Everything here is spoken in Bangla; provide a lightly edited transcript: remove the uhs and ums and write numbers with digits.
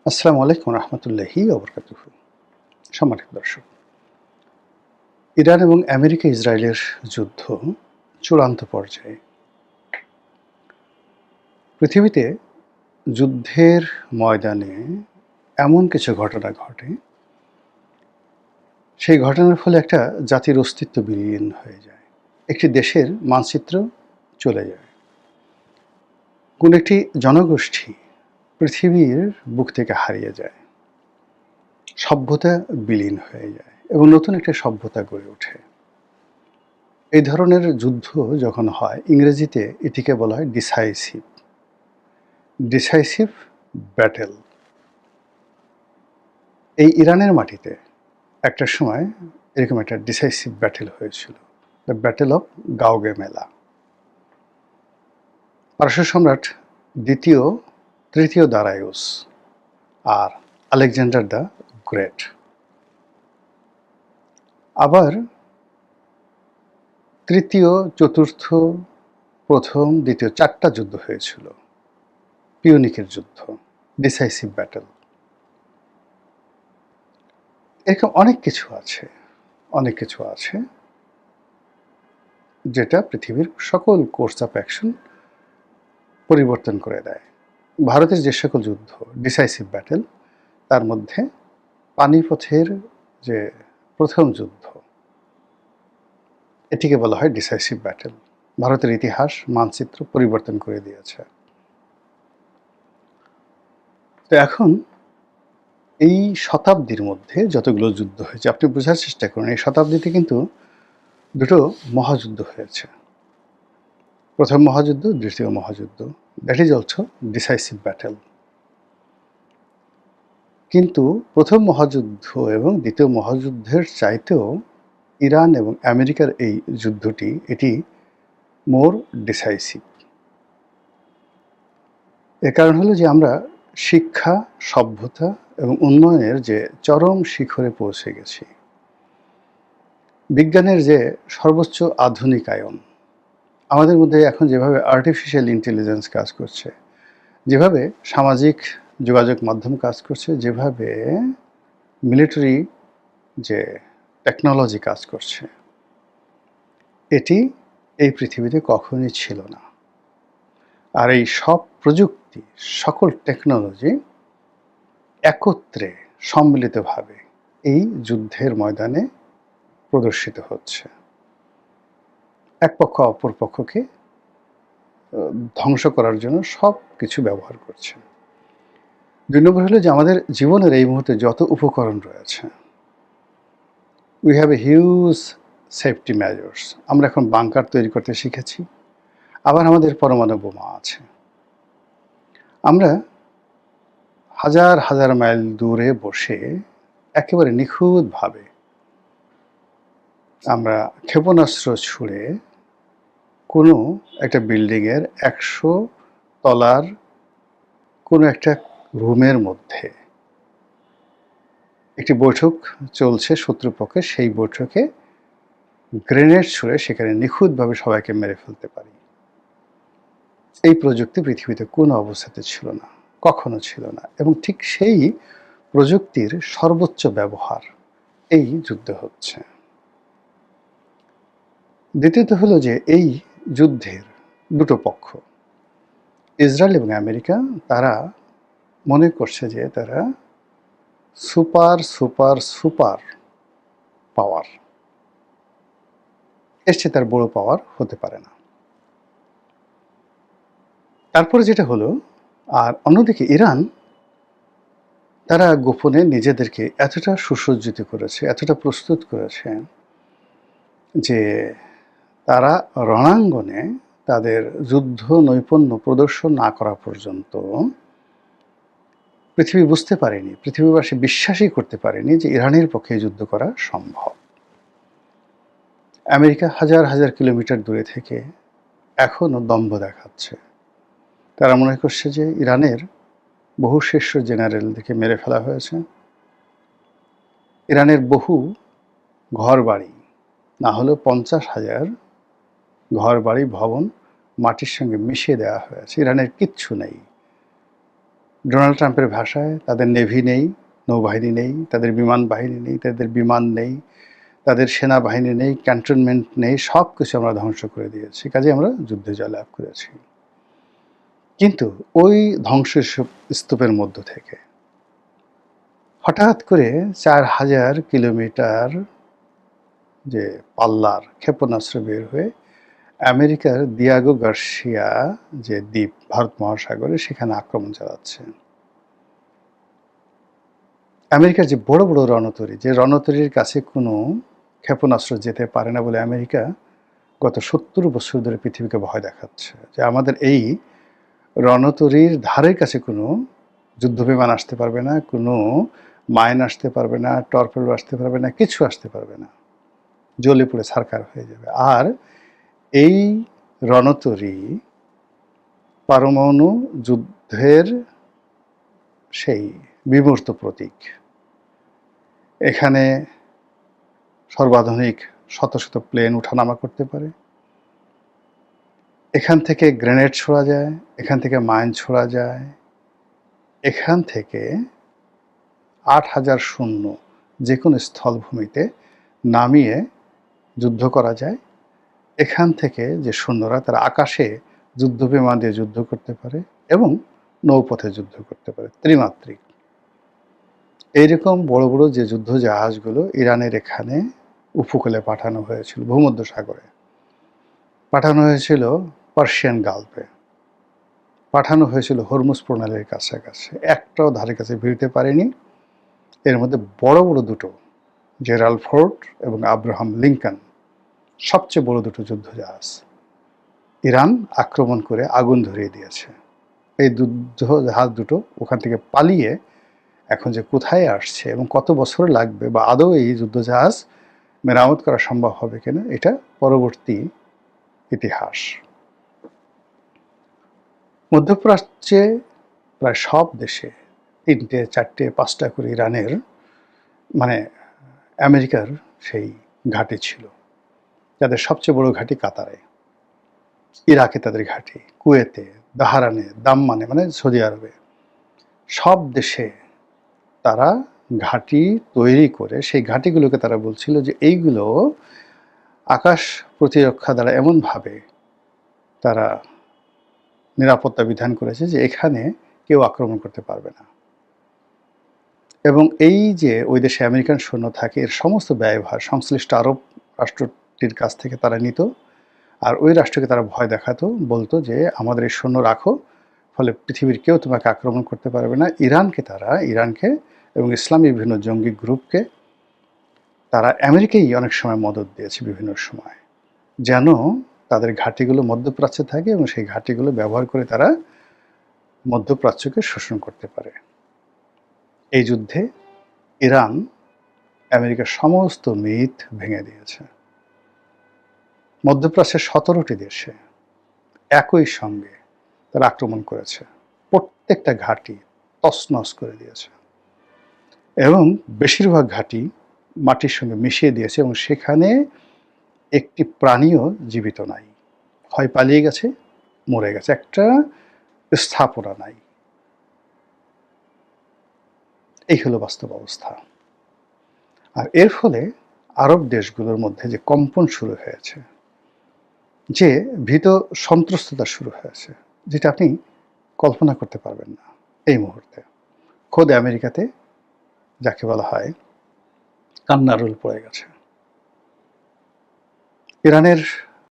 আসসালামু আলাইকুম রহমতুল্লাহি ওবরকাতুহু। সম্মানিত দর্শক, ইরান এবং আমেরিকা ইসরায়েলের যুদ্ধ চূড়ান্ত পর্যায়ে। পৃথিবীতে যুদ্ধের ময়দানে এমন কিছু ঘটনা ঘটে, সেই ঘটনার ফলে একটা জাতির অস্তিত্ব বিলীন হয়ে যায়, একটি দেশের মানচিত্র চলে যায়, কোন একটি জনগোষ্ঠী পৃথিবীর বুক থেকে হারিয়ে যায়, সভ্যতা বিলীন হয়ে যায় এবং নতুন একটা সভ্যতা গড়ে ওঠে। এই ধরনের যুদ্ধ যখন হয়, ইংরেজিতে এটিকে বলা হয় ডিসাইসিভ ডিসাইসিভ ব্যাটেল। এই ইরানের মাটিতে একটা সময় এরকম একটা ডিসাইসিভ ব্যাটেল হয়েছিল, দ্য ব্যাটেল অফ গাওগেমেলা। পারস্য সম্রাট তৃতীয় দারায়ুস আর আলেকজান্ডার দ্য গ্রেট। আবার তৃতীয়, চতুর্থ, প্রথম, দ্বিতীয় 4টা যুদ্ধ হয়েছিল, পিউনিকের যুদ্ধ, ডিসাইসিভ ব্যাটেল। এরকম অনেক কিছু আছে যেটা পৃথিবীর সকল কোর্স অফ অ্যাকশন পরিবর্তন করে দেয়। ভারতের যে সকল যুদ্ধ ডিসাইসিভ ব্যাটেল, তার মধ্যে পানিপথের যে প্রথম যুদ্ধ, এটিকে বলা হয় ডিসাইসিভ ব্যাটেল। ভারতের ইতিহাস মানচিত্র পরিবর্তন করে দিয়েছে। তো এখন এই শতাব্দীর মধ্যে যতগুলো যুদ্ধ হয়েছে, আপনি বোঝার চেষ্টা করুন, এই শতাব্দীতে কিন্তু দুটো মহাযুদ্ধ হয়েছে। প্রথম মহাযুদ্ধ, দ্বিতীয় মহাযুদ্ধ, that is also decisive battle. কিন্তু প্রথম মহাযুদ্ধ এবং দ্বিতীয় মহাযুদ্ধের চাইতেও ইরান এবং আমেরিকার এই যুদ্ধটি, এটি মোর ডিসাইসিভ। এর কারণ হলো যে আমরা শিক্ষা, সভ্যতা এবং উন্নয়নের যে চরম শিখরে পৌঁছে গেছি, বিজ্ঞানের যে সর্বোচ্চ আধুনিকায়ন, আমাদের মধ্যে এখন যেভাবে আর্টিফিশিয়াল ইন্টেলিজেন্স কাজ করছে, যেভাবে সামাজিক যোগাযোগ মাধ্যম কাজ করছে, যেভাবে মিলিটারি যে টেকনোলজি কাজ করছে, এটি এই পৃথিবীতে কখনোই ছিল না। আর এই সব প্রযুক্তি, সকল টেকনোলজি একত্রে সম্মিলিতভাবে এই যুদ্ধের ময়দানে প্রদর্শিত হচ্ছে। এক পক্ষ অপর পক্ষকে ধ্বংস করার জন্য সব কিছু ব্যবহার করছে। 2 নম্বর হলো যে আমাদের জীবনের এই মুহূর্তে যত উপকরণ রয়েছে, we have a huge safety measures. আমরা এখন বাংকার তৈরি করতে শিখেছি, আবার আমাদের পরমাণু বোমা আছে। আমরা হাজার হাজার মাইল দূরে বসে একেবারে নিখুঁতভাবে আমরা ক্ষেপণাস্ত্র ছুঁড়ে কোনো একটা বিল্ডিংয়ের 100 তলার কোনো একটা রুমের মধ্যে একটি বৈঠক চলছে শত্রুপক্ষে, সেই বৈঠকে গ্রেনেড ছুঁড়ে সেখানে নিখুঁতভাবে সবাইকে মেরে ফেলতে পারি। এই প্রযুক্তি পৃথিবীতে কোনো অবস্থাতে ছিল না, কখনো ছিল না, এবং ঠিক সেই প্রযুক্তির সর্বোচ্চ ব্যবহার এই যুদ্ধে হচ্ছে। দ্বিতীয়ত হলো যে এই যুদ্ধের দুটো পক্ষ, ইসরায়েল এবং আমেরিকা, তারা মনে করছে যে তারা সুপার সুপার সুপার পাওয়ার, এর চেয়ে তার বড় পাওয়ার হতে পারে না। তারপরে যেটা হলো, আর অন্যদিকে ইরান, তারা গোপনে নিজেদেরকে এতটা সুসজ্জিত করেছে, এতটা প্রস্তুত করেছে যে তারা রণাঙ্গনে তাদের যুদ্ধ নৈপুণ্য প্রদর্শন না করা পর্যন্ত পৃথিবী বুঝতে পারেনি, পৃথিবীবাসী বিশ্বাসই করতে পারেনি যে ইরানের পক্ষে যুদ্ধ করা সম্ভব। আমেরিকা হাজার হাজার কিলোমিটার দূরে থেকে এখনও দম্ভ দেখাচ্ছে। তারা মনে করছে যে ইরানের বহু শীর্ষ জেনারেলদেরকে মেরে ফেলা হয়েছে, ইরানের বহু ঘরবাড়ি, না হলেও 50,000 ঘরবাড়ি ভবন মাটির সঙ্গে মিশিয়ে দেওয়া হয়েছে, ইরানের কিচ্ছু নেই। ডোনাল্ড ট্রাম্পের ভাষায় তাদের নেভি নেই, নৌবাহিনী নেই, তাদের বিমান বাহিনী নেই, তাদের বিমান নেই, তাদের সেনাবাহিনী নেই, ক্যান্টনমেন্ট নেই, সব কিছু আমরা ধ্বংস করে দিয়েছি, কাজে আমরা যুদ্ধে জয়লাভ করেছি। কিন্তু ওই ধ্বংসস্তূপের মধ্য থেকে হঠাৎ করে ৪,০০০ কিলোমিটার যে পাল্লার ক্ষেপণাস্ত্র বের হয়ে আমেরিকার দিয়াগো গার্সিয়া যে দ্বীপ ভারত মহাসাগরে সেখানে আক্রমণ চালাচ্ছে। আমেরিকার যে বড় বড় রণতরী, যে রণতরীর কাছে কোনো ক্ষেপণাস্ত্র যেতে পারে না বলে আমেরিকা গত ৭০ বছর ধরে পৃথিবীকে ভয় দেখাচ্ছে যে আমাদের এই রণতরীর ধারের কাছে কোনো যুদ্ধবিমান আসতে পারবে না, কোনো মাইন আসতে পারবে না, টর্পেডো আসতে পারবে না, কিছু আসতে পারবে না, জ্বলে পুড়ে ছারখার হয়ে যাবে। আর এই রণতরী পারমাণু যুদ্ধের সেই বিমূর্ত প্রতীক। এখানে সর্বাধুনিক শত শত প্লেন উঠানামা করতে পারে, এখান থেকে গ্রেনেড ছোড়া যায়, এখান থেকে মাইন ছোড়া যায়, এখান থেকে ৮,০০০ সৈন্য যে কোনো স্থলভূমিতে নামিয়ে যুদ্ধ করা যায়। এখান থেকে যে সৈন্যরা তারা আকাশে যুদ্ধবিমান দিয়ে যুদ্ধ করতে পারে এবং নৌপথে যুদ্ধ করতে পারে, ত্রিমাত্রিক। এইরকম বড় বড় যে যুদ্ধ জাহাজগুলো ইরানের এখানে উপকূলে পাঠানো হয়েছিল, ভূমধ্য সাগরে পাঠানো হয়েছিল, পার্সিয়ান গালফে পাঠানো হয়েছিল, হরমুজ প্রণালীর কাছাকাছি, একটাও ধারে কাছে ভিড়তে পারেনি। এর মধ্যে বড় বড় দুটো, জেরাল্ড ফোর্ড এবং আব্রাহাম লিঙ্কন, সবচেয়ে বড় দুটো যুদ্ধ জাহাজ ইরান আক্রমণ করে আগুন ধরিয়ে দিয়েছে। এই যুদ্ধ জাহাজ দুটো ওখান থেকে পালিয়ে এখন যে কোথায় আসছে এবং কত বছর লাগবে বা আদৌ এই যুদ্ধজাহাজ মেরামত করা সম্ভব হবে কিনা, এটা পরবর্তী ইতিহাস। মধ্যপ্রাচ্যে প্রায় সব দেশে ৩টে, ৪টে, ৫টা করে ইরানের মানে আমেরিকার সেই ঘাঁটি ছিল। যাদের সবচেয়ে বড় ঘাঁটি কাতারে, ইরাকে তাদের ঘাঁটি, কুয়েতে, দাহারানে, দাম্মানে মানে সৌদি আরবে, সব দেশে তারা ঘাঁটি তৈরি করে সেই ঘাঁটিগুলোকে তারা বলছিল যে এইগুলো আকাশ প্রতিরক্ষা দ্বারা এমনভাবে তারা নিরাপত্তা বিধান করেছে যে এখানে কেউ আক্রমণ করতে পারবে না। এবং এই যে ওই দেশে আমেরিকান সৈন্য থাকে, এর সমস্ত ব্যয়ভার সংশ্লিষ্ট আরব রাষ্ট্রটির কাছ থেকে তারা নিত, আর ওই রাষ্ট্রকে তারা ভয় দেখাতো, বলতো যে আমাদের এই সৈন্য রাখো, ফলে পৃথিবীর কেউ তোমাকে আক্রমণ করতে পারবে না। ইরানকে এবং ইসলামী বিভিন্ন জঙ্গি গ্রুপকে তারা আমেরিকাই অনেক সময় মদত দিয়েছে বিভিন্ন সময়, যেন তাদের ঘাঁটিগুলো মধ্যপ্রাচ্যে থাকে এবং সেই ঘাঁটিগুলো ব্যবহার করে তারা মধ্যপ্রাচ্যকে শোষণ করতে পারে। এই যুদ্ধে ইরান আমেরিকার সমস্ত মিথ ভেঙে দিয়েছে। মধ্যপ্রাচ্যের ১৭টি দেশে একই সঙ্গে তারা আক্রমণ করেছে, প্রত্যেকটা ঘাঁটি তছনছ করে দিয়েছে এবং বেশিরভাগ ঘাঁটি মাটির সঙ্গে মিশিয়ে দিয়েছে এবং সেখানে একটি প্রাণীও জীবিত নাই, হয় পালিয়ে গেছে, মরে গেছে, একটা স্থাপনা নাই। এই হলো বাস্তব অবস্থা। আর এর ফলে আরব দেশগুলোর মধ্যে যে কম্পন শুরু হয়েছে, যে ভীত সন্ত্রস্ততা শুরু হয়েছে, যেটা আপনি কল্পনা করতে পারবেন না এই মুহূর্তে। খোদ আমেরিকাতে যাকে বলা হয় কান্নার রোল পড়ে গেছে। ইরানের